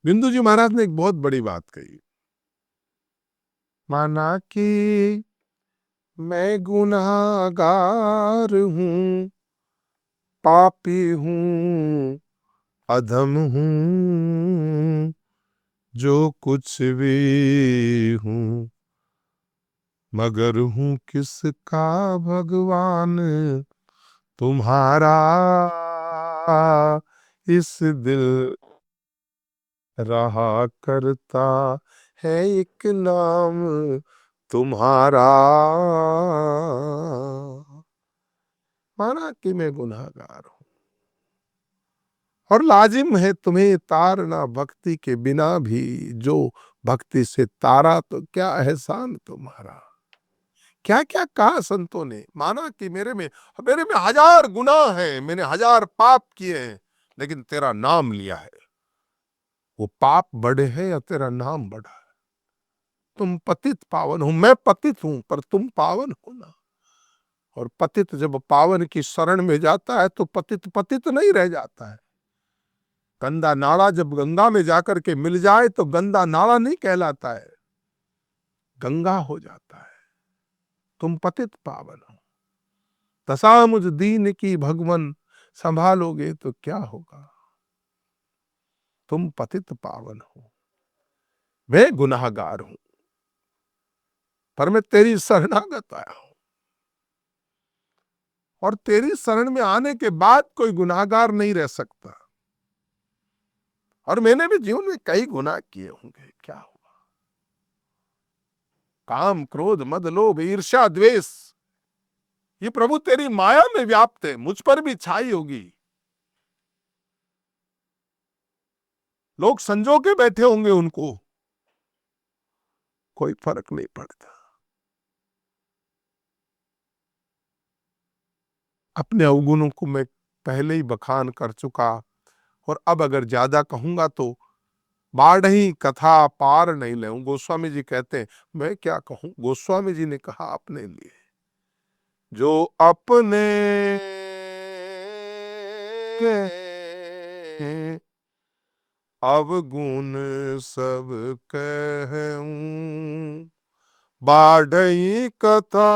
बिंदु जी महाराज ने एक बहुत बड़ी बात कही। माना कि मैं गुनाहगार हूं, पापी हूं, अधम हूं, जो कुछ भी हूं, मगर हूं किसका भगवान तुम्हारा, इस दिल रहा करता है एक नाम तुम्हारा। माना कि मैं गुनाहगार हूं और लाजिम है तुम्हें तारना भक्ति के बिना भी, जो भक्ति से तारा तो क्या एहसान तुम्हारा। क्या क्या कहा संतों ने। माना कि मेरे में हजार गुनाह हैं, मैंने हजार पाप किए हैं, लेकिन तेरा नाम लिया है। वो पाप बड़े हैं या तेरा नाम बड़ा है। तुम पतित पावन हो, मैं पतित हूं पर तुम पावन हो ना। और पतित जब पावन की शरण में जाता है तो पतित पतित नहीं रह जाता है। गंदा नाला जब गंगा में जाकर के मिल जाए तो गंदा नाला नहीं कहलाता है, गंगा हो जाता है। तुम पतित पावन हो। दशा मुझ दीन की भगवन संभालोगे तो क्या होगा। तुम पतित पावन हो, मैं गुनाहगार हूं, पर मैं तेरी शरणागत आया हूं। और तेरी शरण में आने के बाद कोई गुनाहगार नहीं रह सकता। और मैंने भी जीवन में कई गुनाह किए होंगे, क्या हुआ। काम, क्रोध, मद, लोभ, ईर्ष्या, द्वेष, ये प्रभु तेरी माया में व्याप्त है, मुझ पर भी छाई होगी। लोग संजो के बैठे होंगे, उनको कोई फर्क नहीं पड़ता। अपने अवगुणों को मैं पहले ही बखान कर चुका, और अब अगर ज्यादा कहूंगा तो बाढ़ ही कथा पार नहीं ले। गोस्वामी जी कहते हैं, मैं क्या कहूं। गोस्वामी जी ने कहा अपने लिए, जो अपने के अवगुण सब कहूं, बाढ़ई कथा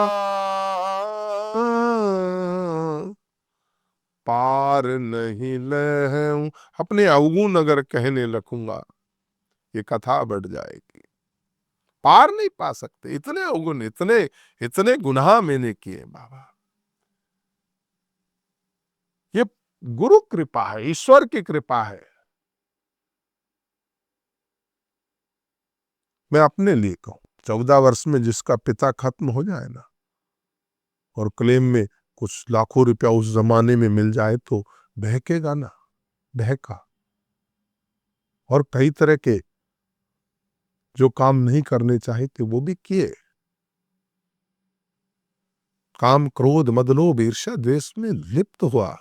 पार नहीं लहूं। अपने अवगुण अगर कहने लगूंगा, ये कथा बढ़ जाएगी, पार नहीं पा सकते। इतने अवगुण, इतने इतने गुनाह मैंने किए बाबा। ये गुरु कृपा है, ईश्वर की कृपा है। मैं अपने लिए कहूं, 14 वर्ष में जिसका पिता खत्म हो जाए ना, और क्लेम में कुछ लाखों रुपया उस जमाने में मिल जाए तो बहकेगा ना, बहका। और कई तरह के जो काम नहीं करने चाहिए थे वो भी किए। काम, क्रोध, मद, लोभ, ईर्ष्या, द्वेष में लिप्त हुआ,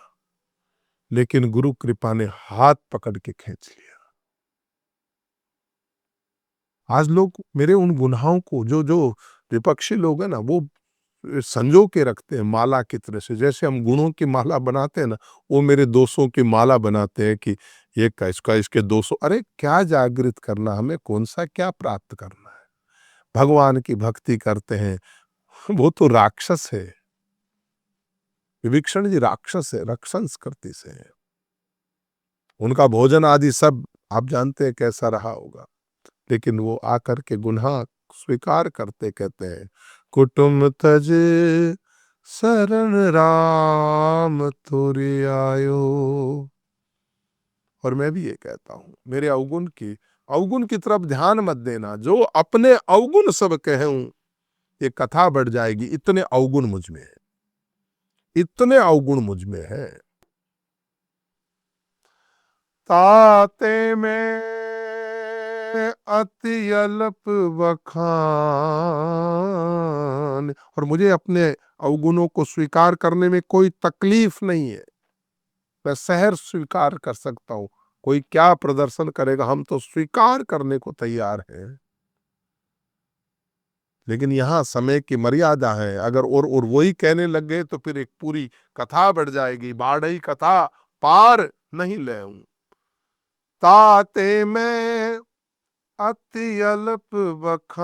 लेकिन गुरु कृपा ने हाथ पकड़ के खींच लिया। आज लोग मेरे उन गुनाहों को, जो जो विपक्षी लोग हैं ना, वो संजो के रखते हैं माला की तरह से। जैसे हम गुणों की माला बनाते हैं ना, वो मेरे दोषों की माला बनाते हैं कि ये का इसका, इसके दोषों। अरे क्या जागृत करना, हमें कौन सा क्या प्राप्त करना है। भगवान की भक्ति करते हैं, वो तो राक्षस है। विभीषण जी राक्षस है, राक्षस करती से है। उनका भोजन आदि सब आप जानते हैं कैसा रहा होगा। लेकिन वो आकर के गुनाह स्वीकार करते, कहते हैं, कुटुम तज शरण राम तुरि आयो। और मैं भी ये कहता हूं, मेरे अवगुण की तरफ ध्यान मत देना। जो अपने अवगुण सब कहूं, ये कथा बढ़ जाएगी। इतने अवगुण मुझ में है, इतने अवगुण मुझ में है। ताते में अति अल्प बखान। और मुझे अपने अवगुणों को स्वीकार करने में कोई तकलीफ नहीं है। मैं सहर्ष स्वीकार कर सकता हूं। कोई क्या प्रदर्शन करेगा, हम तो स्वीकार करने को तैयार हैं। लेकिन यहां समय की मर्यादा है। अगर और वही कहने लग गए तो फिर एक पूरी कथा बढ़ जाएगी। बाढ़ई कथा पार नहीं ले। ताते मैं अति अल्प बखाने,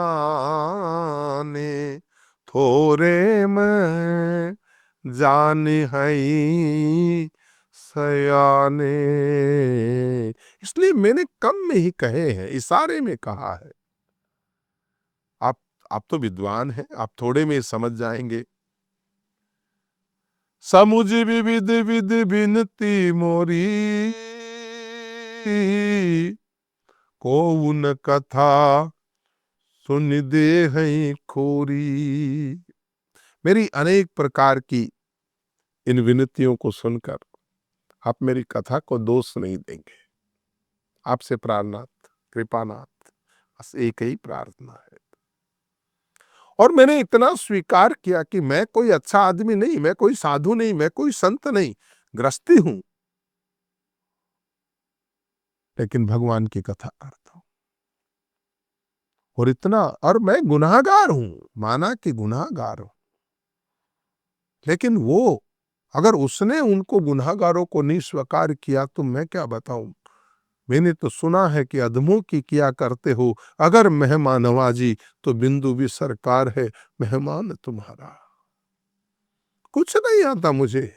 थोरे में जान हई सयाने। इसलिए मैंने कम में ही कहे हैं, इशारे में कहा है। आप आप तो विद्वान हैं, आप थोड़े में समझ जाएंगे। समुझ विविध विध बिनती मोरी, को उन कथा सुन दे हैं खोरी। मेरी अनेक प्रकार की इन विनतियों को सुनकर आप मेरी कथा को दोष नहीं देंगे। आपसे प्रार्थनाथ, कृपानाथ, बस एक ही प्रार्थना है। और मैंने इतना स्वीकार किया कि मैं कोई अच्छा आदमी नहीं, मैं कोई साधु नहीं, मैं कोई संत नहीं, गृहस्थी हूं, लेकिन भगवान की कथा करता हूं। और इतना, और मैं गुनाहगार हूं, माना कि गुनाहगार हूं, लेकिन वो, अगर उसने उनको गुनाहगारों को नहीं स्वीकार किया तो मैं क्या बताऊं। मैंने तो सुना है कि अधमों की किया करते हो, अगर मेहमान नवाजी तो बिंदु भी सरकार है मेहमान तुम्हारा। कुछ नहीं आता मुझे,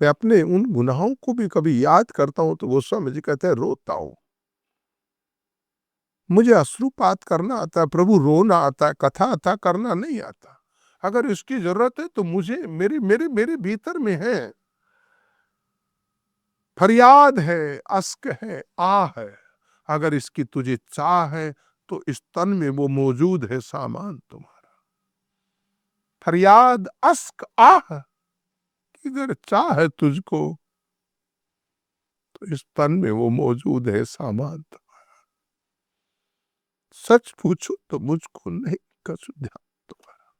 मैं अपने उन गुनाहों को भी कभी याद करता हूं तो गोस्वामी जी कहते हैं रोता हूं। मुझे अश्रुपात करना आता है प्रभु, रोना आता है, कथा अथा करना नहीं आता। अगर इसकी जरूरत है तो मुझे, मेरे मेरे मेरे भीतर में है, फरियाद है, अस्क है, आह है। अगर इसकी तुझे चाह है तो इस तन में वो मौजूद है सामान तुम्हारा। फरियाद, अस्क, आह, अगर चाह है तुझको तो इस तन में वो मौजूद है सामान तुम्हारा। सच पूछो तो मुझको नहीं कसु ध्यान तुम्हारा।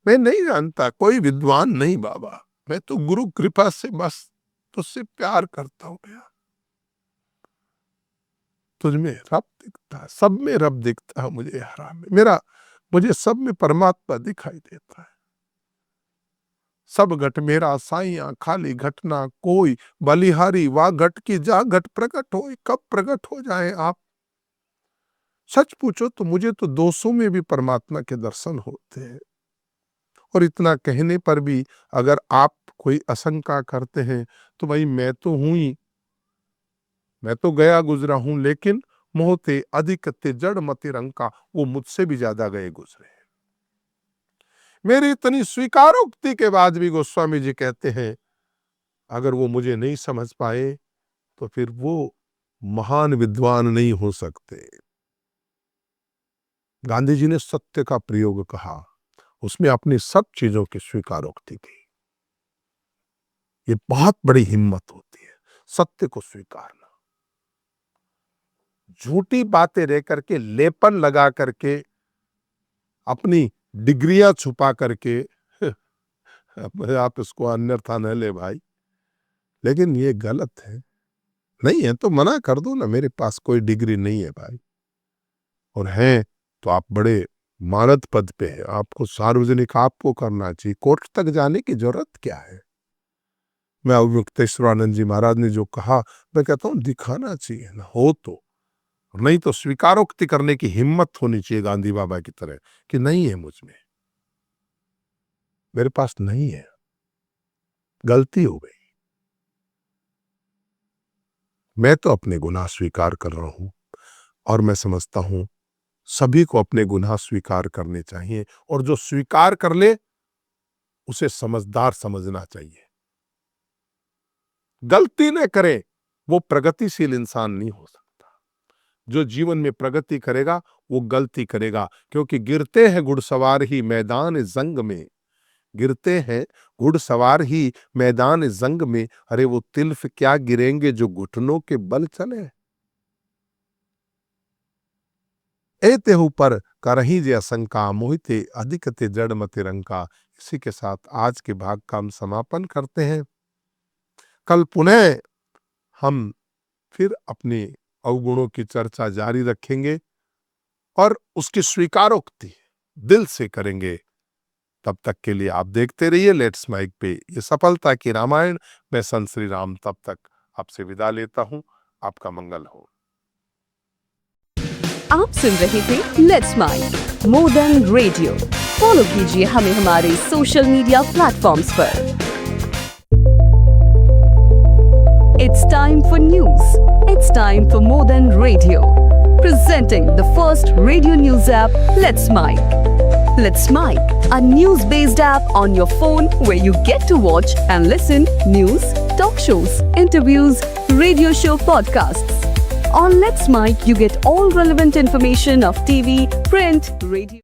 मैं नहीं जानता, कोई विद्वान नहीं बाबा, मैं तो गुरु कृपा से बस तुझसे प्यार करता हूं यार। तुझ में रब दिखता है, सब में रब दिखता है मुझे हरा में, मेरा, मुझे सब में परमात्मा दिखाई देता है। सब घट मेरा साइया खाली घटना कोई, बलिहारी वाह घट की जा घट प्रकट हो, कब प्रकट हो जाए आप। सच पूछो तो मुझे तो दोषों में भी परमात्मा के दर्शन होते हैं। और इतना कहने पर भी अगर आप कोई आशंका करते हैं तो भाई मैं तो हूं ही, मैं तो गया गुजरा हूं, लेकिन मोहते अधिक ते जड़ मति रंग का, वो मुझसे भी ज्यादा गए गुजरे। मेरी इतनी स्वीकारोक्ति के बाद भी गोस्वामी जी कहते हैं अगर वो मुझे नहीं समझ पाए तो फिर वो महान विद्वान नहीं हो सकते। गांधी जी ने सत्य का प्रयोग कहा, उसमें अपनी सब चीजों की स्वीकारोक्ति की। ये बहुत बड़ी हिम्मत होती है, सत्य को स्वीकारना। झूठी बातें रह करके, लेपन लगा करके, अपनी डिग्रियां छुपा करके आप इसको अन्यथा न ले भाई, लेकिन ये गलत है। नहीं है तो मना कर दो ना, मेरे पास कोई डिग्री नहीं है भाई, और है तो आप बड़े मानद पद पे है, आपको सार्वजनिक आपको करना चाहिए, कोर्ट तक जाने की जरूरत क्या है। मैं मुक्तेश्वरानंद जी महाराज ने जो कहा, मैं कहता हूं दिखाना चाहिए ना, हो तो, नहीं तो स्वीकारोक्ति करने की हिम्मत होनी चाहिए गांधी बाबा की तरह कि नहीं है मुझ में, मेरे पास नहीं है, गलती हो गई। मैं तो अपने गुनाह स्वीकार कर रहा हूं, और मैं समझता हूं सभी को अपने गुनाह स्वीकार करने चाहिए, और जो स्वीकार कर ले उसे समझदार समझना चाहिए। गलती न करे वो प्रगतिशील इंसान नहीं हो सकता। जो जीवन में प्रगति करेगा वो गलती करेगा, क्योंकि गिरते हैं घुड़सवार ही मैदान जंग में, गिरते हैं घुड़सवार ही मैदान जंग में, अरे वो तिल्फ क्या गिरेंगे जो घुटनों के बल चले। एते ऊपर करही जे असंका, मोहिते अधिकते जड़ मति रंका। इसी के साथ आज के भाग का हम समापन करते हैं। कल पुनः हम फिर अपने अवगुणों की चर्चा जारी रखेंगे और उसकी स्वीकारोक्ति दिल से करेंगे। तब तक के लिए आप देखते रहिए लेट्स माइक पे ये सफलता की रामायण। मैं संत श्री राम, तब तक आपसे विदा लेता हूं। आपका मंगल हो। आप सुन रहे थे let's mike more than radio. Follow कीजिए हमें हमारे सोशल मीडिया प्लेटफॉर्म्स पर। It's time for news. It's time for more than radio. Presenting the first radio news app, Let's Mic. Let's Mic, a news-based app on your phone where you get to watch and listen news, talk shows, interviews, radio show podcasts. On Let's Mic, you get all relevant information of TV, print, radio.